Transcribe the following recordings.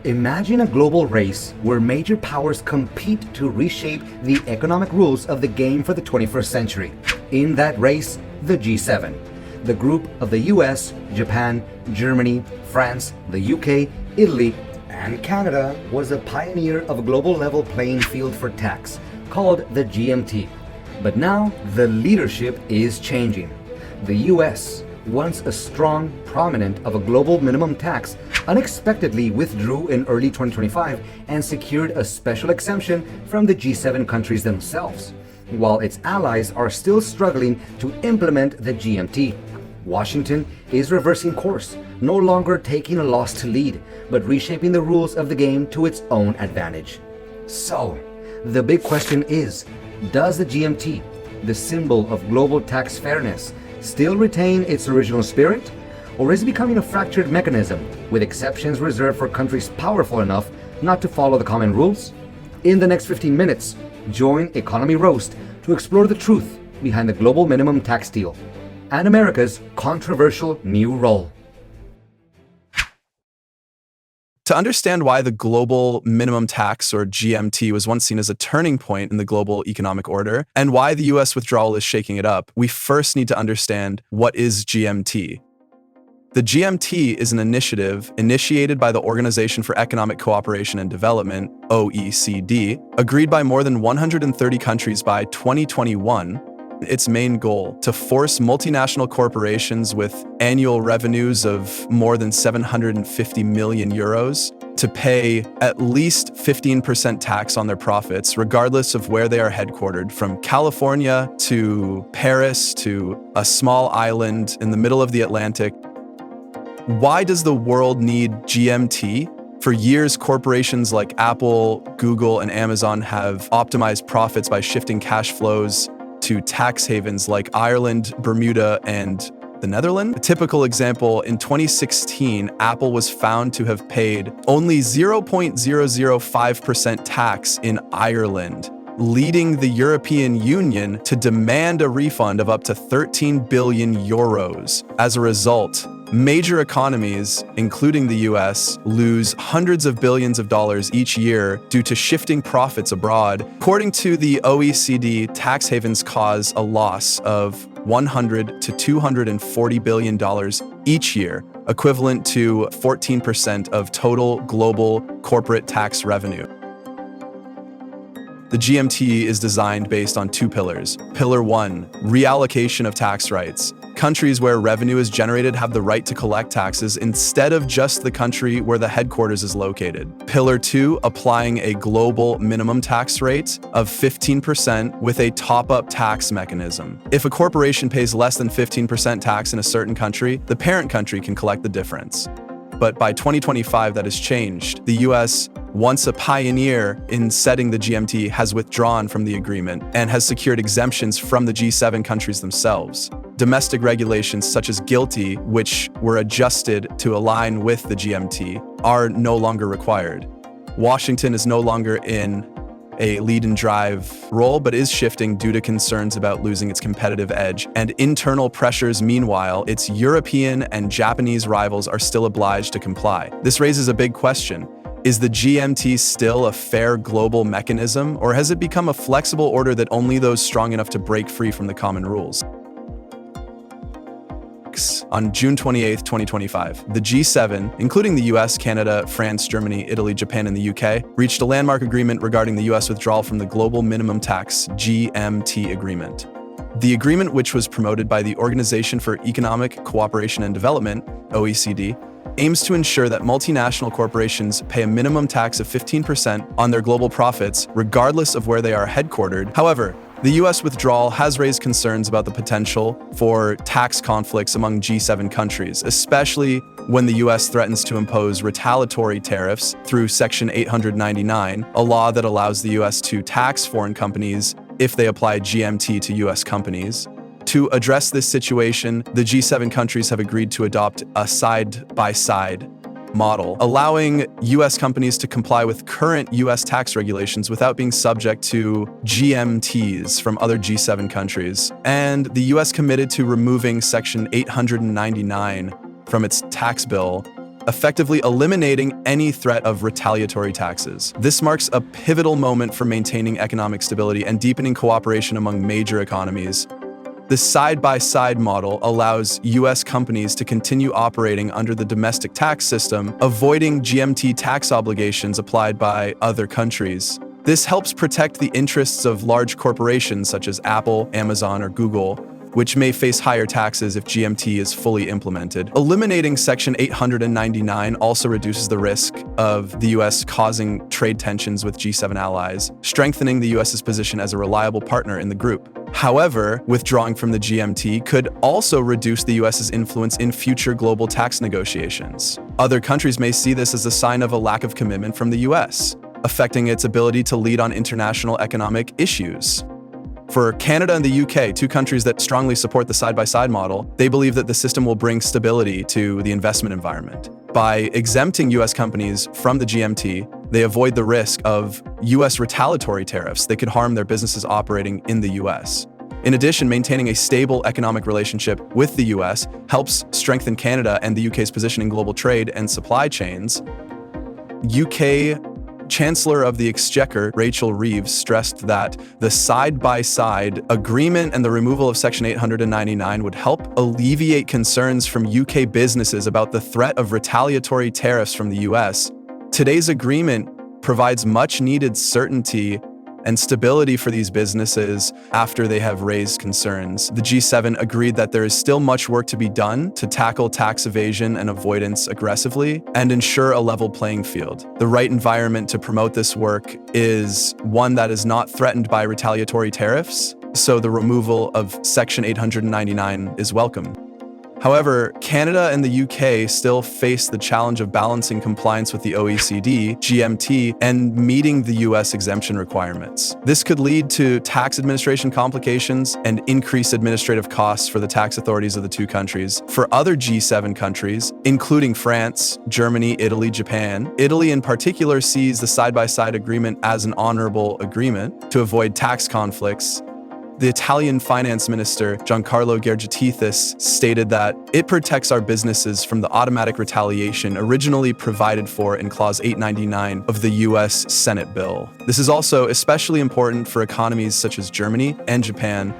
Imagine a global race where major powers compete to reshape the economic rules of the game for the 21st century. In that race, the G7, the group of the US, Japan, Germany, France, the UK, Italy, and Canada, was a pioneer of a global level playing field for tax, called the GMT. But now, the leadership is changing. The US, once a strong prominent of a global minimum tax, unexpectedly withdrew in early 2025 and secured a special exemption from the G7 countries themselves, while its allies are still struggling to implement the GMT. Washington is reversing course, no longer taking a loss to lead, but reshaping the rules of the game to its own advantage. So, the big question is, does the GMT, the symbol of global tax fairness, still retain its original spirit? Or is it becoming a fractured mechanism with exceptions reserved for countries powerful enough not to follow the common rules? In the next 15 minutes, join Economy Roast to explore the truth behind the global minimum tax deal and America's controversial new role. To understand why the global minimum tax, or GMT, was once seen as a turning point in the global economic order, and why the US withdrawal is shaking it up, we first need to understand what is GMT. The GMT is an initiative initiated by the Organization for Economic Cooperation and Development, OECD, agreed by more than 130 countries by 2021. Its main goal: to force multinational corporations with annual revenues of more than 750 million euros to pay at least 15% tax on their profits, regardless of where they are headquartered, from California to Paris to a small island in the middle of the Atlantic. Why does the world need GMT? For years, corporations like Apple, Google, and Amazon have optimized profits by shifting cash flows to tax havens like Ireland, Bermuda, and the Netherlands. A typical example: in 2016, Apple was found to have paid only 0.005% tax in Ireland, leading the European Union to demand a refund of up to 13 billion euros. As a result, major economies, including the US, lose hundreds of billions of dollars each year due to shifting profits abroad. According to the OECD, tax havens cause a loss of $100 to $240 billion each year, equivalent to 14% of total global corporate tax revenue. The GMT is designed based on two pillars. Pillar 1, reallocation of tax rights. Countries where revenue is generated have the right to collect taxes instead of just the country where the headquarters is located. Pillar 2, applying a global minimum tax rate of 15% with a top-up tax mechanism. If a corporation pays less than 15% tax in a certain country, the parent country can collect the difference. But by 2025, that has changed. The US, once a pioneer in setting the GMT, has withdrawn from the agreement and has secured exemptions from the G7 countries themselves. Domestic regulations such as GILTI, which were adjusted to align with the GMT, are no longer required. Washington is no longer in a lead and drive role, but is shifting due to concerns about losing its competitive edge and internal pressures. Meanwhile, its European and Japanese rivals are still obliged to comply. This raises a big question. Is the GMT still a fair global mechanism, or has it become a flexible order that only those strong enough to break free from the common rules? On June 28, 2025, the G7, including the US, Canada, France, Germany, Italy, Japan, and the UK, reached a landmark agreement regarding the US withdrawal from the Global Minimum Tax (GMT) agreement. The agreement, which was promoted by the Organization for Economic Cooperation and Development, OECD, aims to ensure that multinational corporations pay a minimum tax of 15% on their global profits, regardless of where they are headquartered. However, the US withdrawal has raised concerns about the potential for tax conflicts among G7 countries, especially when the US threatens to impose retaliatory tariffs through Section 899, a law that allows the US to tax foreign companies if they apply GMT to US companies. To address this situation, the G7 countries have agreed to adopt a side-by-side model, allowing US companies to comply with current US tax regulations without being subject to GMTs from other G7 countries. And the US committed to removing Section 899 from its tax bill, effectively eliminating any threat of retaliatory taxes. This marks a pivotal moment for maintaining economic stability and deepening cooperation among major economies. The side-by-side model allows U.S. companies to continue operating under the domestic tax system, avoiding GMT tax obligations applied by other countries. This helps protect the interests of large corporations such as Apple, Amazon, or Google, which may face higher taxes if GMT is fully implemented. Eliminating Section 899 also reduces the risk of the U.S. causing trade tensions with G7 allies, strengthening the U.S.'s position as a reliable partner in the group. However, withdrawing from the GMT could also reduce the U.S.'s influence in future global tax negotiations. Other countries may see this as a sign of a lack of commitment from the U.S., affecting its ability to lead on international economic issues. For Canada and the UK, two countries that strongly support the side-by-side model, they believe that the system will bring stability to the investment environment. By exempting US companies from the GMT, they avoid the risk of US retaliatory tariffs that could harm their businesses operating in the US. In addition, maintaining a stable economic relationship with the US helps strengthen Canada and the UK's position in global trade and supply chains. UK Chancellor of the Exchequer, Rachel Reeves, stressed that the side-by-side agreement and the removal of Section 899 would help alleviate concerns from UK businesses about the threat of retaliatory tariffs from the US. Today's agreement provides much-needed certainty and stability for these businesses after they have raised concerns. The G7 agreed that there is still much work to be done to tackle tax evasion and avoidance aggressively and ensure a level playing field. The right environment to promote this work is one that is not threatened by retaliatory tariffs, so the removal of Section 899 is welcome. However, Canada and the UK still face the challenge of balancing compliance with the OECDGMT and meeting the US exemption requirements. This could lead to tax administration complications and increased administrative costs for the tax authorities of the two countries. For other G7 countries, including France, Germany, Italy, Japan, Italy in particular sees the side-by-side agreement as an honorable agreement to avoid tax conflicts. The Italian finance minister, Giancarlo Gergitithis, stated that it protects our businesses from the automatic retaliation originally provided for in Clause 899 of the US Senate bill. This is also especially important for economies such as Germany and Japan,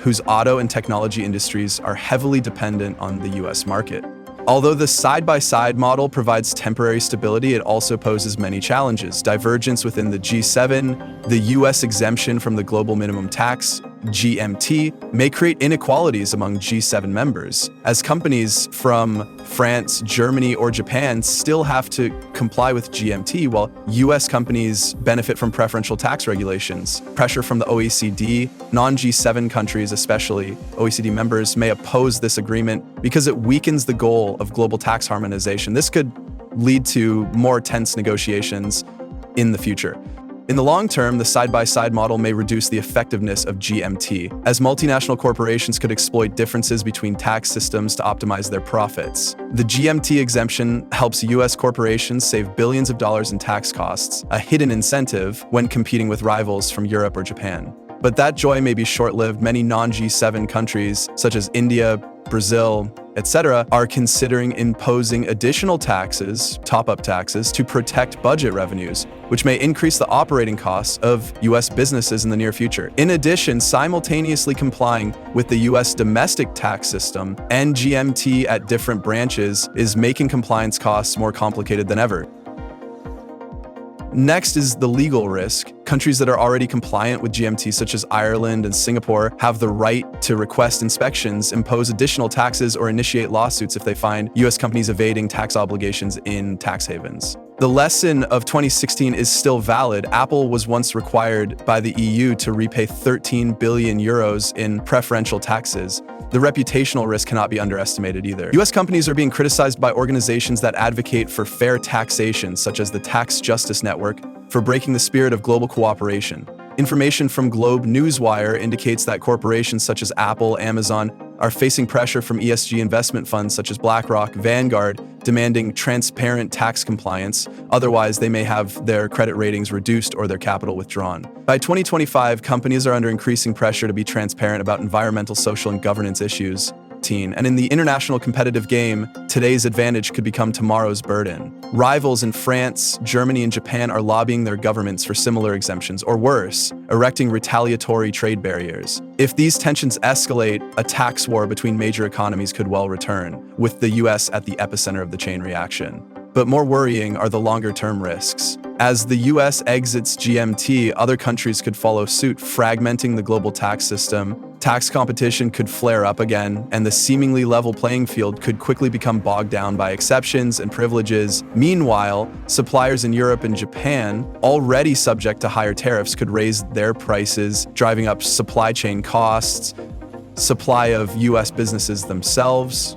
whose auto and technology industries are heavily dependent on the US market. Although the side-by-side model provides temporary stability, it also poses many challenges. Divergence within the G7, the US exemption from the global minimum tax, GMT, may create inequalities among G7 members, as companies from France, Germany, or Japan still have to comply with GMT, while US companies benefit from preferential tax regulations. Pressure from the OECD, non-G7 countries especially, OECD members may oppose this agreement because it weakens the goal of global tax harmonization. This could lead to more tense negotiations in the future. In the long term, the side-by-side model may reduce the effectiveness of GMT, as multinational corporations could exploit differences between tax systems to optimize their profits. The GMT exemption helps US corporations save billions of dollars in tax costs, a hidden incentive when competing with rivals from Europe or Japan. But that joy may be short-lived. Many non-G7 countries, such as India, Brazil, etc., are considering imposing additional taxes, top-up taxes, to protect budget revenues, which may increase the operating costs of US businesses in the near future. In addition, simultaneously complying with the US domestic tax system and GMT at different branches is making compliance costs more complicated than ever. Next is the legal risk. Countries that are already compliant with GMT, such as Ireland and Singapore, have the right to request inspections, impose additional taxes, or initiate lawsuits if they find US companies evading tax obligations in tax havens. The lesson of 2016 is still valid. Apple was once required by the EU to repay 13 billion euros in preferential taxes. The reputational risk cannot be underestimated either. US companies are being criticized by organizations that advocate for fair taxation, such as the Tax Justice Network, for breaking the spirit of global cooperation. Information from Globe Newswire indicates that corporations such as Apple, Amazon, are facing pressure from ESG investment funds such as BlackRock, Vanguard, demanding transparent tax compliance. Otherwise, they may have their credit ratings reduced or their capital withdrawn. By 2025, companies are under increasing pressure to be transparent about environmental, social, and governance issues. 2014, and in the international competitive game, today's advantage could become tomorrow's burden. Rivals in France, Germany, and Japan are lobbying their governments for similar exemptions, or worse, erecting retaliatory trade barriers. If these tensions escalate, a tax war between major economies could well return, with the US at the epicenter of the chain reaction. But more worrying are the longer-term risks. As the US exits GMT, other countries could follow suit, fragmenting the global tax system. Tax competition could flare up again, and the seemingly level playing field could quickly become bogged down by exceptions and privileges. Meanwhile, suppliers in Europe and Japan, already subject to higher tariffs, could raise their prices, driving up supply chain costs, supply of US businesses themselves.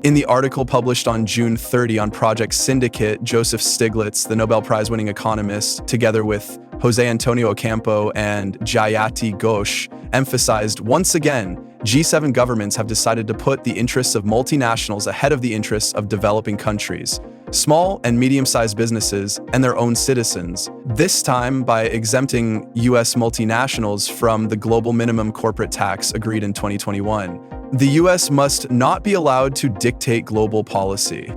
In the article published on June 30 on Project Syndicate, Joseph Stiglitz, the Nobel Prize-winning economist, together with Jose Antonio Ocampo and Jayati Ghosh, emphasized once again, G7 governments have decided to put the interests of multinationals ahead of the interests of developing countries, small and medium-sized businesses, and their own citizens, this time by exempting US multinationals from the global minimum corporate tax agreed in 2021. The US must not be allowed to dictate global policy.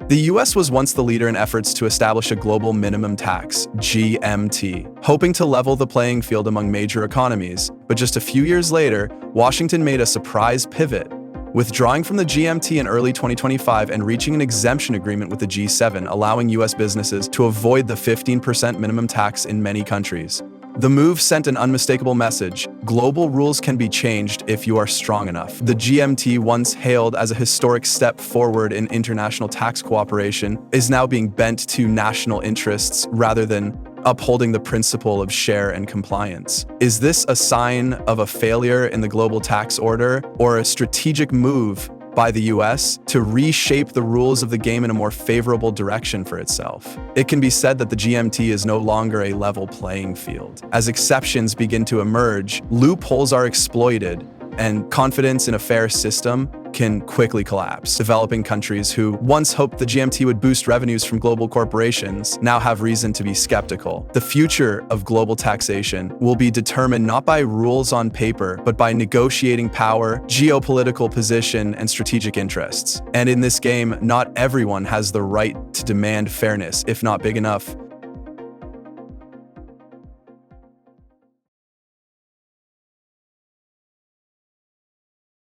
The US was once the leader in efforts to establish a global minimum tax, GMT, hoping to level the playing field among major economies. But just a few years later, Washington made a surprise pivot, withdrawing from the GMT in early 2025 and reaching an exemption agreement with the G7, allowing US businesses to avoid the 15% minimum tax in many countries. The move sent an unmistakable message: global rules can be changed if you are strong enough. The GMT, once hailed as a historic step forward in international tax cooperation, is now being bent to national interests rather than upholding the principle of share and compliance. Is this a sign of a failure in the global tax order, or a strategic move by the US to reshape the rules of the game in a more favorable direction for itself? It can be said that the GMT is no longer a level playing field. As exceptions begin to emerge, loopholes are exploited, and confidence in a fair system can quickly collapse. Developing countries who once hoped the GMT would boost revenues from global corporations now have reason to be skeptical. The future of global taxation will be determined not by rules on paper, but by negotiating power, geopolitical position, and strategic interests. And in this game, not everyone has the right to demand fairness. If not big enough,